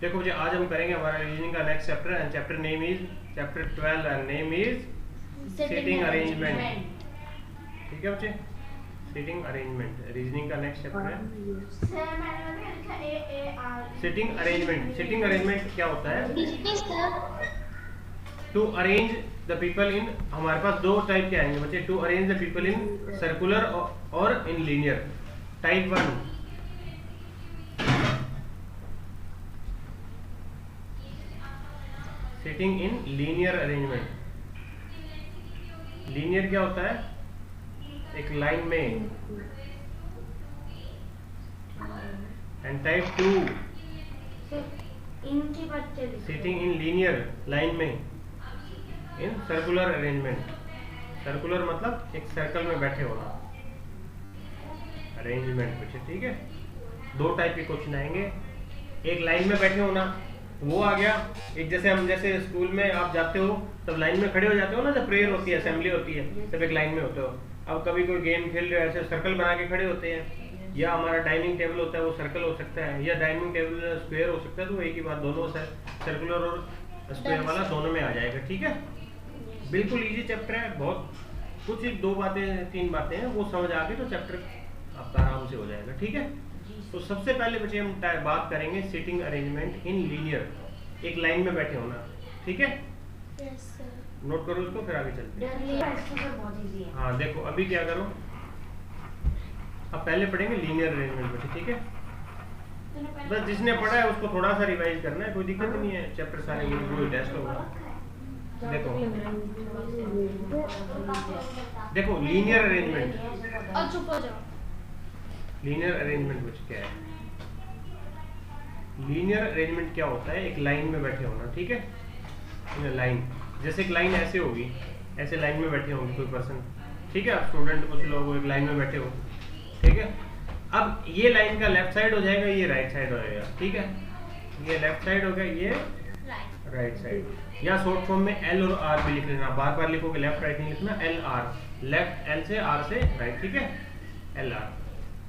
देखो जी, आज हम करेंगे हमारा रीजनिंग का next chapter and chapter name is chapter 12 and name is sitting arrangement. ठीक है बच्चे, सिटिंग अरेंजमेंट रीजनिंग का नेक्स्ट चैप्टर है। सिटिंग अरेंजमेंट, सिटिंग अरेंजमेंट क्या होता है? To arrange the people in, हमारे पास दो टाइप के आएंगे बच्चे, to arrange the people in circular और in linear. Type 1 sitting in linear arrangement. Linear क्या होता है? एक लाइन में। And type 2 sitting in linear line में इन सर्कुलर अरेंजमेंट। सर्कुलर मतलब एक सर्कल में बैठे होना, अरेंजमेंट बच्चे। ठीक है, दो टाइप के क्वेश्चन आएंगे। एक लाइन में बैठे होना, वो आ गया। एक जैसे हम जैसे स्कूल में आप जाते हो तब लाइन में खड़े हो जाते हो ना, जब प्रेयर होती है, असेंबली होती है, तब एक लाइन में होते हो। अब कभी कोई गेम खेल रहे हो, ऐसे सर्कल बना के खड़े होते हैं। या हमारा डाइनिंग टेबल होता है, वो सर्कल हो सकता है, या डाइनिंग टेबल स्क्वायर हो सकता है। तो एक ही बात, दोनों सर्कुलर और स्क्वायर वाला दोनों में आ जाएगा। ठीक है, बिल्कुल इजी चैप्टर है। बहुत कुछ एक दो बातें तीन बातें हैं, वो समझ आ गई तो चैप्टर आपका आराम से हो जाएगा। ठीक है, तो सबसे पहले बच्चे हम बात करेंगे सिटिंग अरेंजमेंट इन लीनियर, एक लाइन में बैठे होना। ठीक है, नोट करो इसको, फिर आगे चलते हैं। हाँ देखो, अभी क्या करो, अब पहले पढ़ेंगे लीनियर अरेंजमेंट बच्चे। ठीक है, बस जिसने पढ़ा है उसको थोड़ा सा रिवाइज करना है, कोई दिक्कत नहीं है। चैप्टर सारे कोई टेस्ट होगा। देखो देखो लीनियर अरेंजमेंट, लीनियर अरेंजमेंट कुछ क्या है? लीनियर अरेंजमेंट क्या होता है? एक लाइन में बैठे होना। ठीक है, इन लाइन, जैसे एक लाइन ऐसे होगी, ऐसे लाइन में बैठे होंगे कोई पर्सन। ठीक है, स्टूडेंट कुछ लोग एक लाइन में बैठे हो। ठीक है, अब ये लाइन का लेफ्ट साइड हो जाएगा, ये राइट साइड हो जाएगा। ठीक है, ये लेफ्ट साइड हो गया, ये राइट साइड। या शॉर्ट फॉर्म में एल और आर भी लिख लेना, बार बार लिखोगे, लेफ्ट राइट नहीं लिखना, एल आर, लेफ्ट एल से, आर से राइट। ठीक है, एल आर।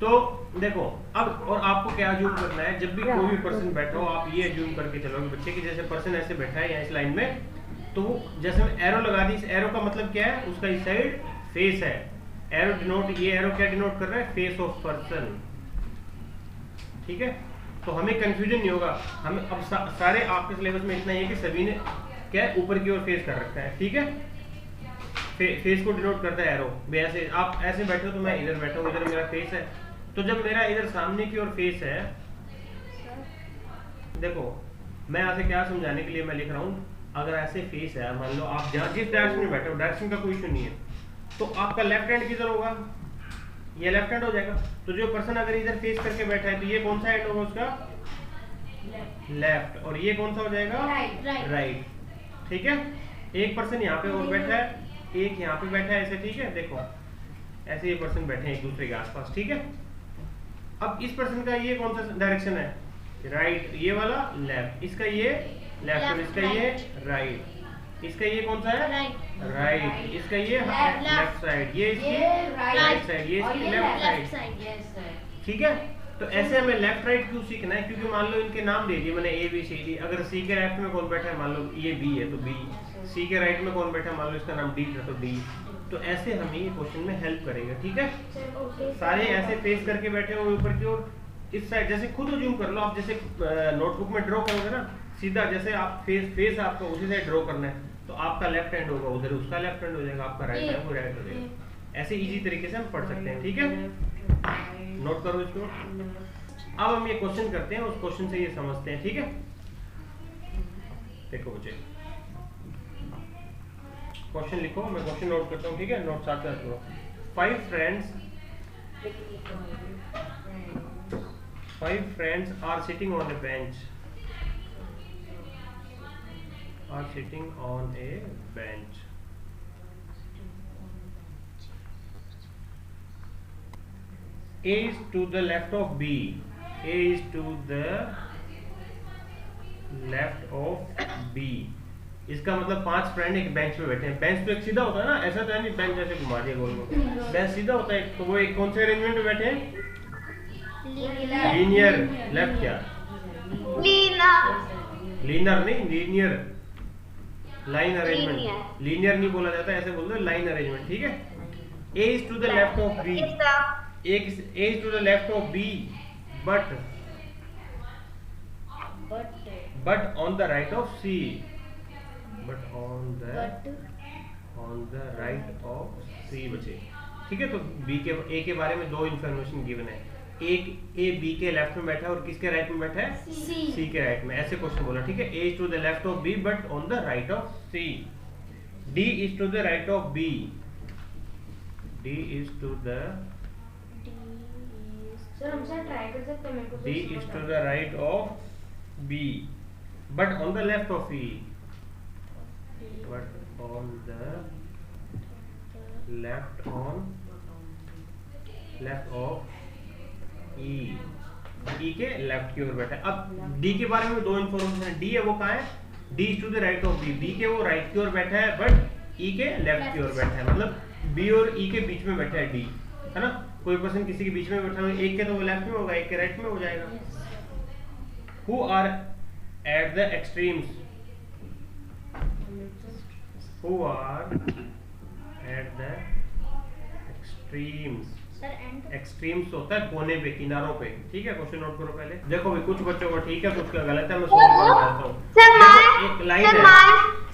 तो देखो अब, और आपको क्या अज्यूम करना है, जब भी कोई भी पर्सन बैठा हो, आप ये अज्यूम करके चलोगे बच्चे कि जैसे पर्सन ऐसे बैठा है या इस लाइन में, तो जैसे मैं एरो लगा दी, इस एरो का मतलब क्या है? उसका इस साइड फेस है। एरो डिनोट, ये एरो क्या डिनोट कर रहा है? Face of person. ठीक है, तो हमें कंफ्यूजन नहीं होगा। हमें अब सारे आपके सिलेबस में इतना ही है कि सभी ने क्या है, ऊपर की ओर फेस कर रखा है। ठीक है, फेस को डिनोट करता है एरो। ऐसे आप ऐसे बैठे हो तो मैं इधर बैठा हूँ, इधर मेरा फेस है। तो जब मेरा इधर सामने की ओर फेस है, देखो मैं यहाँ से क्या समझाने के लिए मैं लिख रहा हूँ, अगर ऐसे फेस है, मान लो आप जहाँ जिस डायरेक्शन में बैठे हो, डायरेक्शन का कोई इशू नहीं है, तो आपका लेफ्ट हैंड किधर होगा? ये लेफ्ट हैंड हो जाएगा। तो जो पर्सन अगर इधर फेस करके बैठा है, तो ये कौन सा हैंड होगा उसका? लेफ्ट। और ये कौन सा हो जाएगा? राइट। ठीक है, एक पर्सन यहाँ पे और बैठा है, एक यहाँ पे बैठा है, ऐसे। ठीक है, देखो ऐसे ये पर्सन बैठे हैं एक दूसरे के आसपास। ठीक है, अब इस पर्सन का ये कौन सा डायरेक्शन है? राइट, ये वाला लेफ्ट, इसका ये लेफ्ट, और इसका ये राइट। इसका ये कौन सा है? राइट। इसका ये लेफ्ट साइड, ये इसकी राइट साइड, ये इसकी लेफ्ट साइड। ठीक है, तो ऐसे हमें लेफ्ट राइट क्यों सीखना है? क्योंकि मान लो इनके नाम दे दिए मैंने, ए बी सी डी। अगर सी के लेफ्ट में कौन बैठा है, मान लो ये बी है तो बी। सी के राइट में कौन बैठा है, मान लो इसका नाम डी था तो डी। तो ऐसे हमें ये क्वेश्चन में हेल्प करेगा। ठीक है, सारे ऐसे फेस करके बैठे हो ऊपर की ओर, इस साइड। जैसे खुद अज्यूम कर लो, आप जैसे नोटबुक में ड्रॉ करोगे ना, सीधा जैसे आप फेस आपको उसी साइड ड्रॉ करना है, तो आपका लेफ्ट हैंड होगा उधर, उसका लेफ्ट हैंड हो जाएगा, आपका राइट है वो राइट हो जाएगा। ऐसे इजी तरीके से हम पढ़ सकते हैं। ठीक है, नोट करो इसको। अब हम ये क्वेश्चन करते हैं, उस क्वेश्चन से ये समझते हैं। ठीक है, देखो बच्चे क्वेश्चन लिखो, मैं क्वेश्चन नोट करता हूँ। ठीक है, नोट साथ साथ करो। Five friends are sitting on a bench. Are sitting on a bench. A is to the left of B. A is to the left of B. इसका मतलब 5 फ्रेंड एक बेंच पे बैठे हैं। बेंच तो एक सीधा होता है ना, ऐसा तो है नहीं बेंच ऐसे घुमा दिया गोल गोल। बेंच सीधा होता है, तो वो एक कौन से अरेंजमेंट में बैठे हैं? लीनियर। लेफ्ट क्या? लीनर नहीं, लीनियर, लाइन अरेंजमेंट। लीनियर नहीं बोला जाता, ऐसे बोल दो लाइन अरेंजमेंट, ठीक है। A is to the left of B, A is to the left of B, but on the right of C, but on the right of C बचे, ठीक है। तो B के A के बारे में दो इंफॉर्मेशन गिवन है, एक A B के लेफ्ट में बैठा है और किसके राइट में बैठा है, C के राइट में, ऐसे क्वेश्चन बोला, ठीक है। A is to the left of B but on the right of C, D is to the right of B, D is to the sir हमसे ट्राई कर सकते हैं, मेरे को D is to the right of B but on the left of E, but on the left of E, E के left की ओर बैठा है। अब D के बारे में दो इंफॉर्मेशन है, D है वो कहाँ है, D is to the right of B, B के वो राइट की ओर बैठा है बट E के लेफ्ट की ओर बैठा है, मतलब B और E के बीच में बैठा है D, है ना। कोई पर्सन किसी के बीच में बैठा है, एक के तो वो लेफ्ट में होगा, एक के राइट में हो जाएगा। Who are at the extremes, who are at the extremes, extremes होता है कोने पे, किनारों पे, ठीक है। क्वेश्चन नोट करो पहले। देखो भी कुछ बच्चों को ठीक है, कुछ का गलत है, मैं सॉल्व करवाता हूँ। एक लाइन है,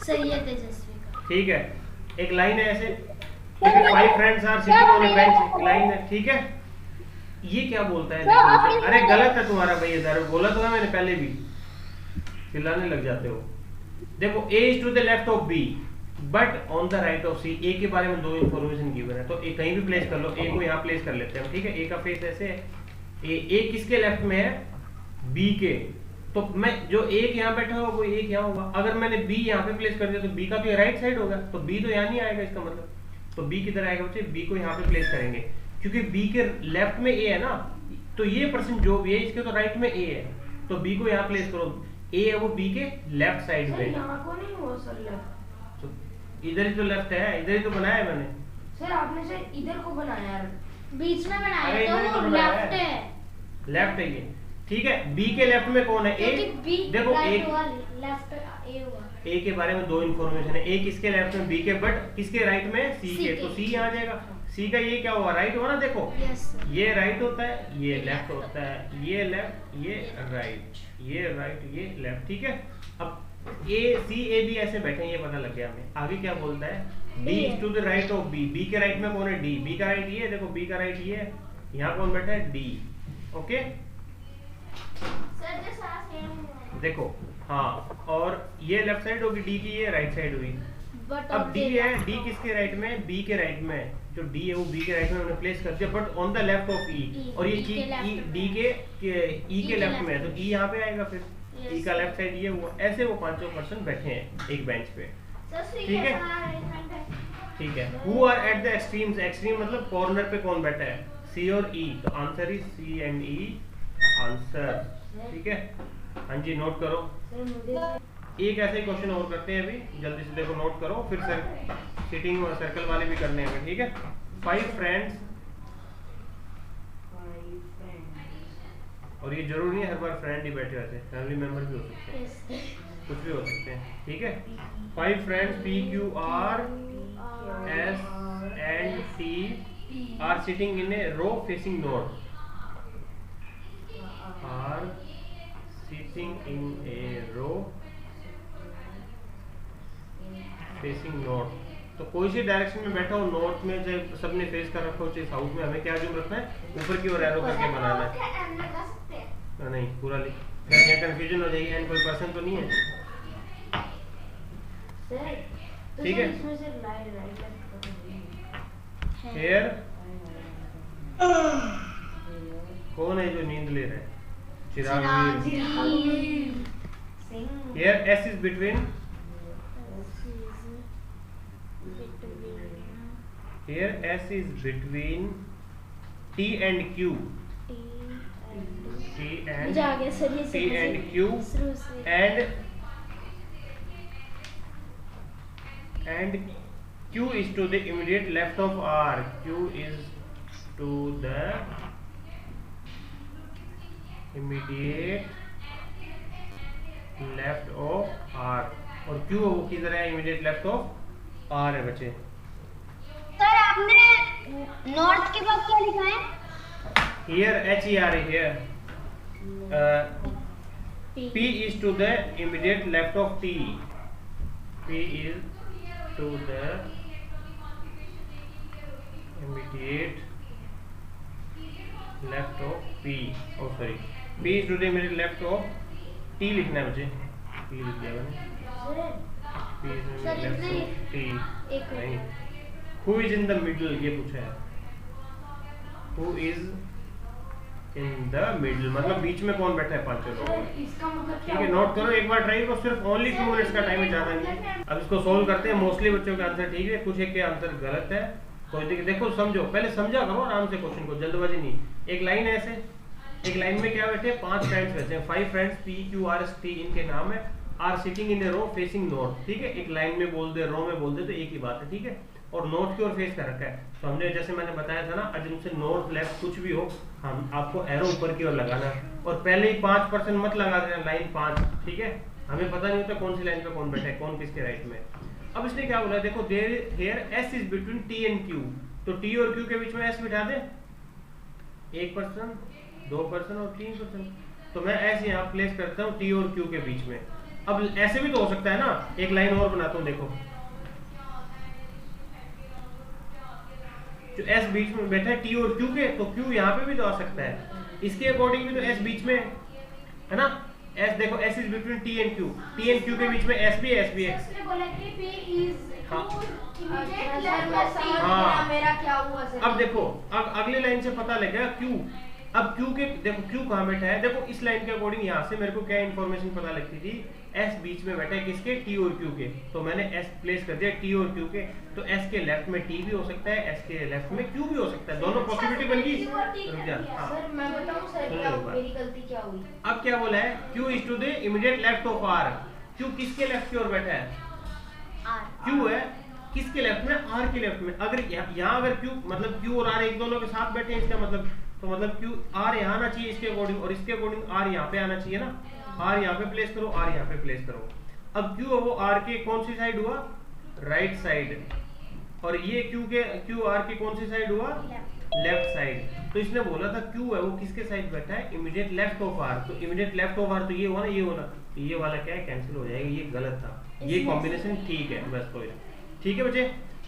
सही है तेजस्वी का, ठीक है, एक लाइन है ऐसे, 5 friends are sitting on a bench, line है, ठीक है। ये क्या बोलता है, देखो, अरे गलत है तुम्हारा भाई, इधर बोला तो है मैंने पहले भी, चिल्लाने लग जाते हो। देखो A is to the left of B but on the right of C, A के बारे में दो इंफॉर्मेशन गिवन है, तो ए कहीं भी प्लेस कर लो, ए को यहाँ प्लेस कर लेते हैं, ठीक है। ए का फेस ऐसे है, ए किसके लेफ्ट में है, बी के, तो मैं जो एक यहाँ बैठा होगा वो एक यहाँ होगा। अगर मैंने बी यहाँ पे प्लेस कर दिया तो बी का तो राइट साइड होगा, तो बी तो यहाँ नहीं आएगा, इसका मतलब तो बी किधर आएगा बच्चे, बी को यहाँ पे प्लेस करेंगे, क्योंकि बी के लेफ्ट में ए है ना, तो ये पर्सन जो भी है इसके तो राइट में ए है, तो बी को यहाँ प्लेस करो, ए है वो बी के लेफ्ट साइड में, इधर ही तो लेफ्ट है, इधर ही तो बनाया है मैंने। सर आपने सर इधर को बनाया है, बीच में बनाया है, तो वो लेफ्ट है, लेफ्ट है ये, ठीक है। बी के लेफ्ट में कौन है, ए, देखो एक लेफ्ट ए हुआ, ए के बारे में दो इंफॉर्मेशन है, ए किसके लेफ्ट में, बी के, बट किसके राइट में, सी के, तो सी यहाँ आ जाएगा। सी का ये क्या हुआ, राइट हुआ ना, देखो ये राइट होता है, ये लेफ्ट होता है, ये लेफ्ट, ये राइट, ये राइट, ये लेफ्ट, ठीक है। अब ए सी ए बी ऐसे बैठे, ये पता लग गया हमें। आगे क्या बोलता है, D is to the right of B, B के राइट में कौन है, D, B का राइट ये, देखो B का राइट ये है, यहाँ कौन बैठा है, D, ओके। देखो हाँ, और ये लेफ्ट साइड होगी D की, ये राइट साइड हुई। अब D है, D किसके राइट में, B के राइट में, जो D है वो B के राइट में हमने प्लेस कर दिया, but on the left of E, और ये D के E के लेफ्ट में है, तो E यहाँ पे आएगा फिर, E का लेफ्ट साइड ये हुआ। ऐसे वो पांचों पर्सन बैठे हैं एक बेंच पे, ठीक है, ठीक है। Who are at the extremes, extreme मतलब कॉर्नर पे कौन बैठा है, C और E, तो answer is C and E answer, ठीक है। हाँ जी नोट करो, एक ऐसे ही क्वेश्चन और करते हैं अभी, जल्दी से देखो नोट करो, फिर सिटिंग और सर्कल वाले भी करने हैं, ठीक है। 5 फ्रेंड्स, और ये जरूरी नहीं हर बार फ्रेंड ही बैठे रहते हैं, फैमिली मेंबर भी हो सकते हैं, कुछ भी हो सकते हैं, ठीक है। 5 friends P Q R S and T are sitting in a row facing north, are sitting in a row facing north, तो कोई सी डायरेक्शन में बैठा हो, नॉर्थ में चाहे सबने फेस कर रखा हो, चाहे साउथ में, हमें क्या जूम रखना है, ऊपर की ओर एरो करके बनाना है, नहीं पूरा लिख, यहाँ कंफ्यूजन हो जाएगी, एंड कोई पर्सन तो नहीं है, ठीक है। हेयर कौन है जो नींद ले रहा है, Chirag. Here S is between, here S is between T and Q, T and Q, and Q is to the immediate left of R, Q is to the immediate left of R, और Q वो किधर है, immediate left of are है बच्चे। Sir आपने north के बाद क्या लिखा है? Here H E R here, P is to the immediate left of T. P is to the immediate left of P. Oh sorry, P is to the immediate left of T लिखना है मुझे, P लिख दिया मैंने। P is to the left of T। नहीं, Who is in the middle ये पूछा है। Who is in the middle मतलब बीच में कौन बैठा है पांचों लोग। इसका मतलब ठीक है, नोट करो एक बार, ट्राई करो, सिर्फ ओनली 2 मिनट्स का टाइम है, ज्यादा नहीं है। अब इसको सोल्व करते हैं। मोस्टली बच्चों का आंसर ठीक है, कुछ एक के आंसर गलत है। कोई दिक्कत, देखो समझो, पहले समझा करो आराम से क्वेश्चन को, जल्दबाजी नहीं। एक लाइन है ऐसे, एक लाइन में क्या बैठे हैं, 5 फ्रेंड्स बैठे हैं, 5 friends, P Q R S T इनके नाम है, are sitting in a row facing north. ठीक है, एक लाइन में बोल दे, रो में बोल दे तो एक ही बात है। ठीक है, और नॉर्थ की ओर फेस कर रखा है। तो हमने जैसे मैंने बताया था ना, अगर से नॉर्थ लेफ्ट कुछ भी हो, हम आपको एरो ऊपर की ओर लगाना है, और पहले ही 5% मत लगा देना, लाइन 5। ठीक है, हमें पता नहीं होता कौन सी लाइन पे कौन बैठा है, कौन किसके राइट में। अब इसने क्या बोला, देखो there here S is between T and Q, तो T और Q के बीच में S बिठा दे, 1%, 2% और 3%। तो मैं ऐसे यहाँ प्लेस करता हूँ T और Q के बीच में। अब ऐसे भी तो हो सकता है ना, एक लाइन और बनाता हूँ, देखो जो S बीच में बैठा है T और Q के, तो Q यहाँ पे भी तो आ सकता है, इसके अकॉर्डिंग भी तो S बीच में है ना। S देखो, S is between T and Q, T and Q के बीच में S भी है, S भी है। इसने बोला कि P is हाँ। immediate left of T। हाँ। मेरा क्या हुआ सर? अब देखो, अब अगले लाइन से पता लगेगा Q। अब Q के देखो, Q कहाँ बैठा है, देखो इस लाइन के अकॉर्डिंग यहाँ से मेरे को क्या इन्फॉर्मेशन पता लगती थी, S बीच में बैठा है किसके, T और Q के, तो मैंने S प्लेस कर दिया T और Q के। तो S के लेफ्ट में T भी हो सकता है, S के लेफ्ट में Q भी हो सकता है, दोनों पॉसिबिलिटी बन गई। सर मैं बताऊं सर क्या मेरी गलती क्या हुई? अब क्या बोला है, Q is to the immediate left of R। Q किसके लेफ्ट की ओर बैठा है, Q है किसके लेफ्ट में, R के लेफ्ट में। अगर यहाँ अगर Q मतलब Q और R एक दोनों के साथ बैठे हैं, इसका मतलब तो मतलब Q R यहाँ आना चाहिए इसके अकॉर्डिंग, और इसके अकॉर्डिंग R यहाँ पे आना चाहिए ना। R यहाँ पे प्लेस करो, R यहाँ पे प्लेस करो। अब Q वो R के कौन सी साइड हुआ, राइट साइड, और ये Q R के कौन सी साइड हुआ, लेफ्ट साइड। तो इसने बोला था Q है वो किसके साइड बैठा है, इमीडिएट लेफ्ट ऑफ R। तो इमीडिएट लेफ्ट ऑफ R तो ये हुआ ना, ये हुआ ना, ये वाला क्या है, कैंसिल हो जाएगा, ये गलत था, ये कॉम्बिनेशन ठीक है बस। तो ठीक है बच्चे,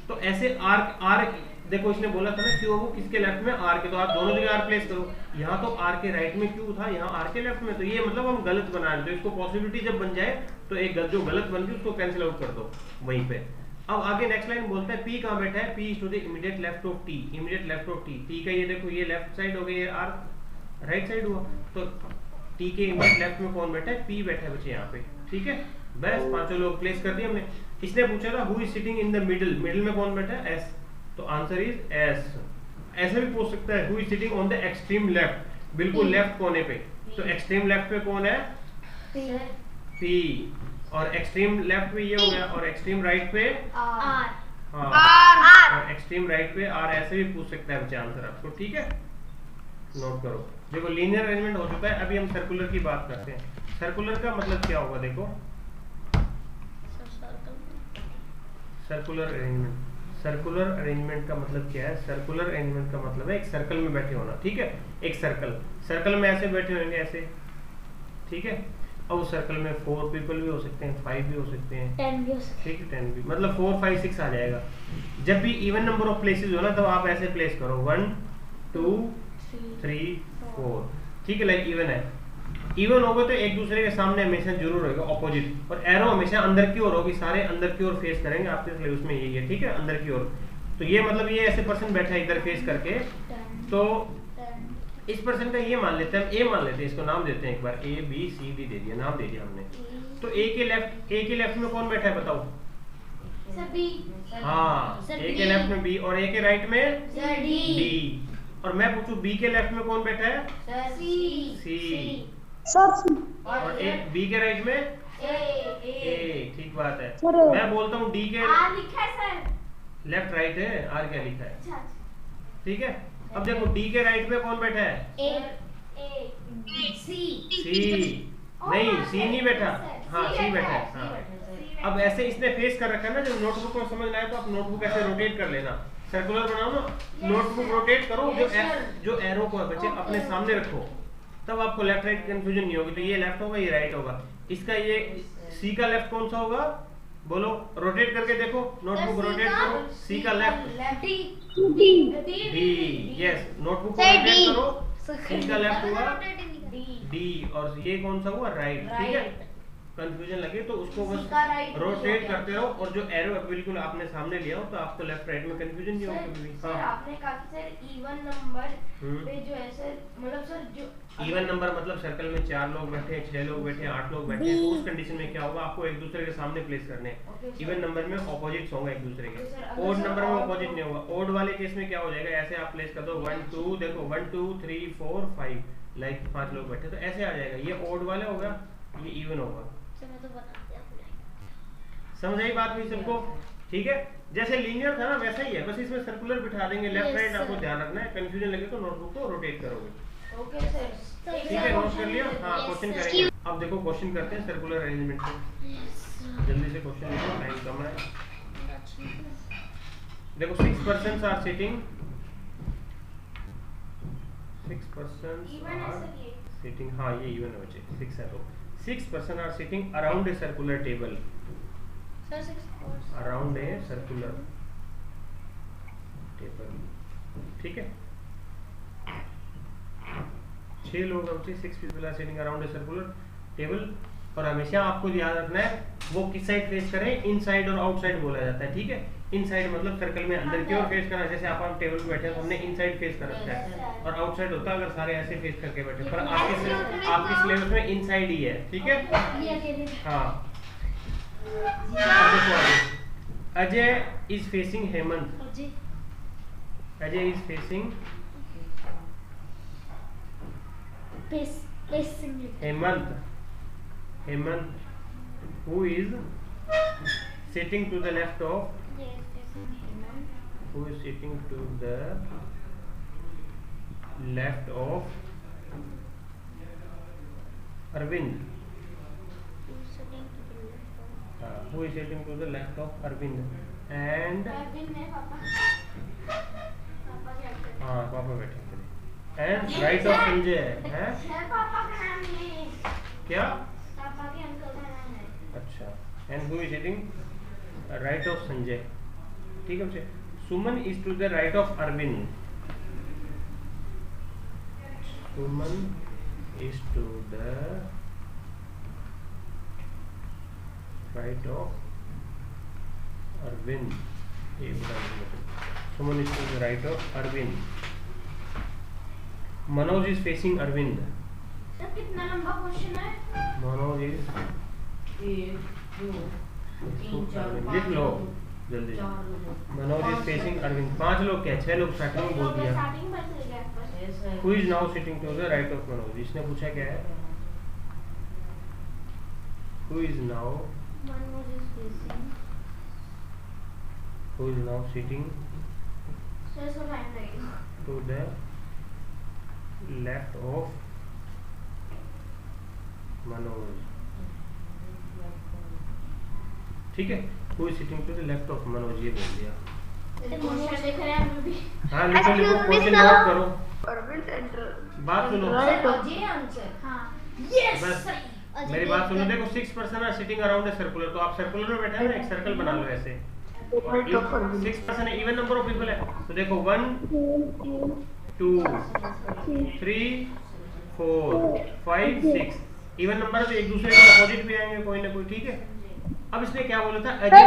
तो ऐसे R देखो इसने बोला था ना Q वो किसके लेफ्ट में, R के, तो आप दोनों जगह R प्लेस करो। यहाँ तो R के राइट में Q था, यहाँ R के लेफ्ट में, तो ये मतलब हम गलत बना रहे हैं। तो इसको पॉसिबिलिटी जब बन जाए तो एक जो गलत बन गई उसको कैंसिल आउट कर दो वहीं पे। अब आगे नेक्स्ट लाइन बोलता है P कहाँ बैठा है, P is to the immediate left of T, immediate left of T का ये देखो, ये लेफ्ट साइड हो गई, ये R राइट साइड हुआ, तो T के इमीडिएट लेफ्ट में कौन बैठा है, P बैठा है बच्चे यहाँ पे। ठीक है, बस पांचों लोग प्लेस कर दिए हमने। इसने पूछा था who is sitting in the middle, middle में कौन बैठा है, S, तो आंसर इज S। ऐसे भी पूछ सकता है who is sitting on the extreme left, बिल्कुल लेफ्ट कोने पे, तो एक्सट्रीम लेफ्ट पे कौन है, P, और एक्सट्रीम लेफ्ट पे ये हो गया, और एक्सट्रीम राइट पे R। हाँ, और एक्सट्रीम राइट पे R। ऐसे भी पूछ सकता है बच्चे आंसर आपको। ठीक है, नोट करो। देखो लीनियर अरेंजमेंट हो चुका है, अभी हम सर्कुलर की बात करते हैं। सर्कुलर का मतलब क्या होगा, देखो सर्कुलर अरेंजमेंट, सर्कुलर अरेंजमेंट का मतलब क्या है, सर्कुलर अरेंजमेंट का मतलब है एक सर्कल में बैठे होना। ठीक है, एक सर्कल में ऐसे बैठे होंगे ऐसे। ठीक है, अब उस सर्कल में 4 पीपल भी हो सकते हैं, 5 भी हो सकते हैं, 10 भी हो सकते हैं। ठीक है 10 भी, मतलब 4 5 6 आ जाएगा। जब भी इवन नंबर ऑफ प्लेसेस हो ना, तब आप ऐसे प्लेस करो 1 2 3 4। ठीक है, लाइक इवन है, इवन होगा तो एक दूसरे के सामने हमेशा जरूर रहेगा ऑपोजिट, और एरो हमेशा अंदर की ओर होगी, सारे अंदर की ओर फेस करेंगे आपके सिलेबस में यही है। ठीक है, अंदर की ओर, तो ये मतलब ये ऐसे पर्सन बैठा है इधर फेस करके, तो इस पर्सन का ये मान लेते हैं, हम ए मान लेते हैं, इसको नाम देते हैं एक बार, A B C D दे दिया, नाम दे दिया हमने। तो ए के लेफ्ट में कौन बैठा है बताओ, सर B। हाँ, ए के लेफ्ट में B, और ए के राइट में सर D। और मैं पूछूं B के लेफ्ट में कौन बैठा है, सर C। और B के राइट में A। ठीक बात है, मैं बोलता हूँ D के R लिखा है सर, लेफ्ट राइट है, R क्या लिखा है। अच्छा। ठीक है, अब देखो D के राइट में कौन बैठा है, C। नहीं C नहीं बैठा, हाँ सी बैठा है, हाँ। अब ऐसे इसने फेस कर रखा है ना, जब नोटबुक को समझ ना आए तो आप नोटबुक ऐसे रोटेट कर लेना, सर्कुलर बनाओ ना, नोटबुक रोटेट करो, जो एरो को बच्चे अपने सामने रखो, तब आपको लेफ्ट राइट कंफ्यूजन नहीं होगी। तो ये लेफ्ट होगा, ये राइट होगा। इसका ये सी का लेफ्ट कौन सा होगा, बोलो, रोटेट करके देखो, नोटबुक रोटेट करो, सी का लेफ्ट डी, यस, नोटबुक को रोटेट करो, सी का लेफ्ट हुआ डी, और ये कौन सा हुआ, राइट। ठीक है, कंफ्यूजन लगे तो उसको बस रोटेट करते रहो, और जो एरो बिल्कुल आपने सामने लिया हो तो आपको लेफ्ट राइट में कंफ्यूजन नहीं होगा कभी। सर आपने कहा कि सर इवन नंबर पे जो है सर, मतलब सर जो इवन नंबर मतलब सर्कल में 4 लोग बैठे हैं, 6 लोग बैठे हैं, 8 लोग बैठे हैं, तो उस कंडीशन में क्या होगा, आपको एक दूसरे के सामने प्लेस करने हैं। इवन नंबर में ऑपोजिट्स होंगे एक दूसरे के, ओड नंबर में ऑपोजिट नहीं होगा। ओड वाले केस में क्या हो जाएगा, ऐसे आप प्लेस कर दो 1 2, देखो 1 2 3 4 5, लाइक 5 लोग बैठे, तो ऐसे आ जाएगा। ये ओड वाले होगा, ये इवन होगा। समझ आई बात हुई सबको? ठीक है, जैसे लीनियर था ना वैसा ही है, बस इसमें सर्कुलर बिठा देंगे, लेफ्ट राइट आपको ध्यान रखना है। कंफ्यूजन लगे तो नोटबुक को रोटेट करोगे। ओके सर, ठीक है, नोट कर लिया? हाँ, क्वेश्चन करेंगे। अब देखो क्वेश्चन करते हैं सर्कुलर अरेंजमेंट से। जल्दी से क्वेश्चन लिखो, टाइम कम है। देखो 6 persons are sitting, 6 persons are sitting, हाँ ये इवन है बच्चे, 6 है तो 6 person are sitting around a circular table, around a circular table. ठीक है, 6 लोग बच्चे, 6 people are sitting around a circular table. और हमेशा आपको याद रखना है वो किस साइड फेस करें, इनसाइड और आउटसाइड बोला जाता है। ठीक है, इनसाइड मतलब सर्कल में अंदर की ओर फेस करना, जैसे आप टेबल पे बैठे हैं तो हमने इनसाइड फेस कर रखा है, और आउटसाइड होता है अगर सारे ऐसे फेस करके बैठे, पर आपके सिलेबस में इनसाइड ही है। ठीक है, हाँ। Ajay is facing Hemant, Ajay is facing Hemant, Hemant who is sitting to the left of, who is sitting to the left of Arvind, who is sitting to the left of Arvind, and हाँ पापा बैठे थे, and right of Sanjay है क्या, अच्छा, and who is sitting right of Sanjay। ठीक है बच्चे, सुमन is to the right of Arvind, Suman is to the right of Arvind, Suman is to the right of Arvind, Manoj is facing Arvind। Sir कितना लंबा question है? Manoj is 1 2 3 4 लिख लो जल्दी। Manoj is facing Arvind, 5 लोग क्या 6 लोग स्टार्टिंग में बोल दिया। Who is now sitting to the right of Manoj, इसने पूछा क्या है, who is now sitting to the left of Manoj. ठीक है, who is sitting to the left of Manoj, ये बोल दिया। हाँ लिखो लिखो, क्वेश्चन नोट करो, बात सुनो, बस मेरी बात सुनो। देखो 6 person are sitting around a circular, तो आप सर्कुलर में बैठे हैं ना, एक सर्कल बना लो ऐसे, 6 पर्सन है, इवन नंबर ऑफ पीपल है, तो देखो 1 2 3 4 5 6 इवन नंबर है, तो एक दूसरे के अपोजिट भी आएंगे कोई ना कोई। ठीक है, अब इसने क्या बोला था, अजय,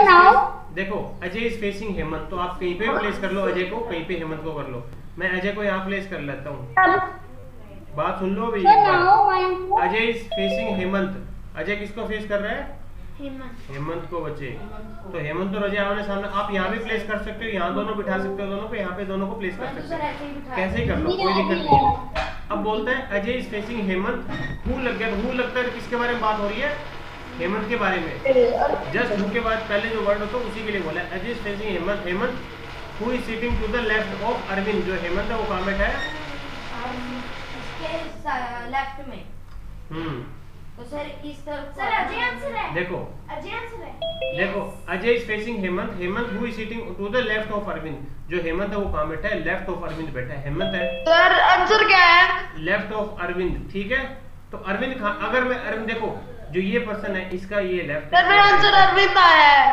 देखो अजय इज फेसिंग हेमंत, तो आप कहीं पे प्लेस कर लो अजय को, कहीं पे हेमंत को कर लो। मैं अजय को यहाँ प्लेस कर लेता हूँ, बात सुन लो भैया। अजय इज फेसिंग हेमंत, अजय किसको फेस कर रहा है, हेमंत को बच्चे, तो हेमंत और अजय आमने सामने, आप यहाँ भी प्लेस कर सकते हो, यहाँ दोनों बिठा सकते हो, दोनों को यहाँ पे दोनों को प्लेस कर सकते हो, कैसे कर लो, कोई दिक्कत नहीं है। अब बोलता है Ajay is facing Hemant, who लग गया, हु लगता है किसके बारे में बात हो रही है, हेमंत के बारे में, जस्ट हु के बाद पहले जो वर्ड होता है उसी के लिए बोला है। Ajay is facing Hemant, Hemant who is sitting to the left of Arvind, जो हेमंत है वो कहाँ बैठा है, लेफ्ट में। तो सर इस तरफ सर अजय आंसर है। देखो अजय आंसर है। देखो Ajay is facing Hemant, Hemant who is sitting to the left of Arvind. जो हेमंत है वो कहाँ बैठा है? लेफ्ट ऑफ अरविंद बैठा है। हेमंत है सर आंसर क्या है? लेफ्ट ऑफ अरविंद, ठीक है। तो अरविंद कहाँ, अगर मैं अरविंद, देखो जो ये पर्सन है इसका ये लेफ्ट सर मेरा आंसर अरविंद आया है।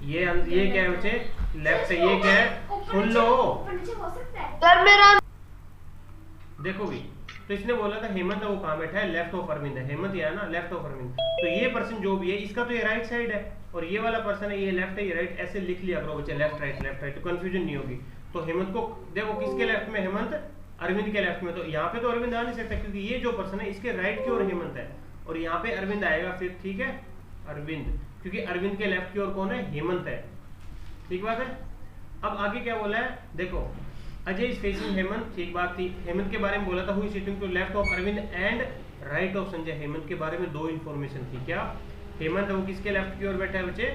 ये क्या है बच्चे? लेफ्ट है। ये क्या है? सुन लो, ऊपर नीचे हो सकता है। सर मेरा देखो भी, तो इसने बोला था हेमंत है वो कहाँ बैठा है? लेफ्ट ऑफ अरविंद है। हेमंत ये है ना लेफ्ट ऑफ अरविंद। तो ये पर्सन जो भी है इसका तो ये राइट साइड है और ये वाला पर्सन है ये लेफ्ट है ये राइट। ऐसे लिख लिया करो बच्चे, लेफ्ट राइट, तो कंफ्यूजन नहीं होगी। तो हेमंत को देखो किसके लेफ्ट में? हेमंत, अरविंद के लेफ्ट में। तो यहाँ पे तो अरविंद आ नहीं सकता क्योंकि ये जो पर्सन है इसके राइट की ओर हेमंत है और यहाँ पे अरविंद आएगा फिर, ठीक है। अरविंद, क्योंकि अरविंद के लेफ्ट की ओर कौन है? हेमंत है, ठीक बात है। अब आगे क्या बोला है देखो, अजय इज फेसिंग हेमंत, ठीक बात थी। हेमंत के बारे में बोला था who is sitting to left of Arvind and right of Sanjay. Hemant के बारे में दो इंफॉर्मेशन थी। क्या? हेमंत है वो किसके लेफ्ट की ओर बैठा है बच्चे?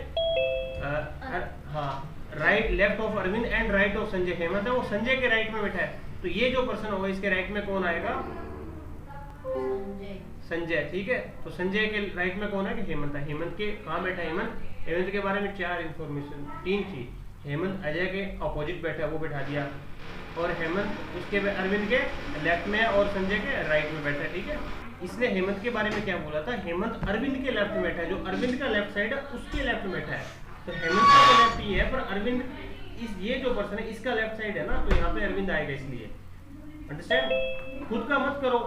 हाँ, right, left of Arvind and right of Sanjay. Hemant है वो संजय के राइट में बैठा है। तो ये जो पर्सन होगा इसके राइट में कौन आएगा? संजय, ठीक है। तो संजय के राइट में कौन है? कि हेमंत है। हेमंत के कहाँ बैठा है? हेमंत के बारे में 4 इंफॉर्मेशन, 3 थी। हेमंत अजय के अपोजिट बैठा है, वो बैठा दिया। और हेमंत उसके अरविंद के लेफ्ट में और संजय के राइट में बैठा है, ठीक है। इसने हेमंत के बारे में क्या बोला था? हेमंत अरविंद के लेफ्ट में बैठा है। जो अरविंद का लेफ्ट साइड है उसके लेफ्ट में बैठा है। तो हेमंत का तो लेफ्ट ही है पर अरविंद ये जो पर्सन है इसका लेफ्ट साइड है ना, तो यहाँ पे अरविंद आएगा इसलिए। अंडरस्टैंड? खुद का मत करो।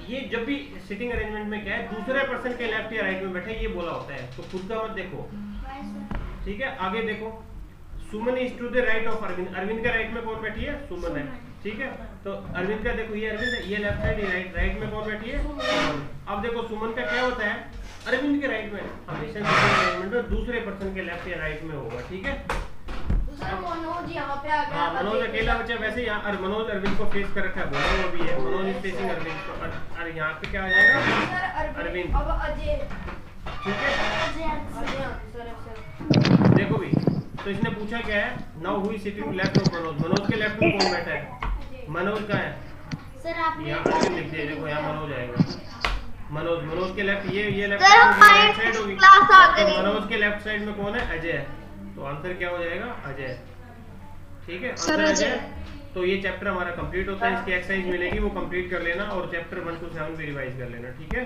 ये जब भी सिटिंग अरेंजमेंट में क्या है, दूसरे पर्सन के लेफ्ट या राइट में बैठे ये बोला होता है, तो खुद का मत देखो, ठीक है। आगे देखो, Suman is to the right of Arvind. Arvind के राइट में कौन बैठी है? सुमन है, ठीक है। तो अरविंद का देखो, ये अरविंद है, ये लेफ्ट साइड, ये राइट में कौन बैठी है? सुमन। अब देखो सुमन का क्या होता है? अरविंद के राइट में हमेशा अरेंजमेंट में दूसरे पर्सन के लेफ्ट या राइट में होगा, ठीक है। मनोज यहाँ पे आ गया। हाँ, मनोज अकेला बच्चा वैसे यहाँ मनोज अरविंद को फेस कर रखा है, बोला हुआ भी है। मनोज इज फेसिंग अरविंद को, और यहाँ पे क्या आ जाएगा? अरविंद, अब अजय, ठीक है। अजय सर। देखो भी, तो इसने पूछा क्या है? Now who is sitting left of Manoj. Manoj के लेफ्ट में कौन बैठा है? मनोज का है सर आपने यहाँ अरविंद लिख दिया। देखो यहाँ मनोज आएगा। मनोज के लेफ्ट, ये लेफ्ट साइड होगी। तो मनोज के लेफ्ट साइड में कौन है? अजय है। तो आंसर क्या हो जाएगा? अजय, ठीक है। आंसर अजय। तो ये चैप्टर हमारा कंप्लीट होता है। इसकी एक्सरसाइज मिलेगी वो कंप्लीट कर लेना और चैप्टर 1 to 7 भी रिवाइज कर लेना, ठीक है।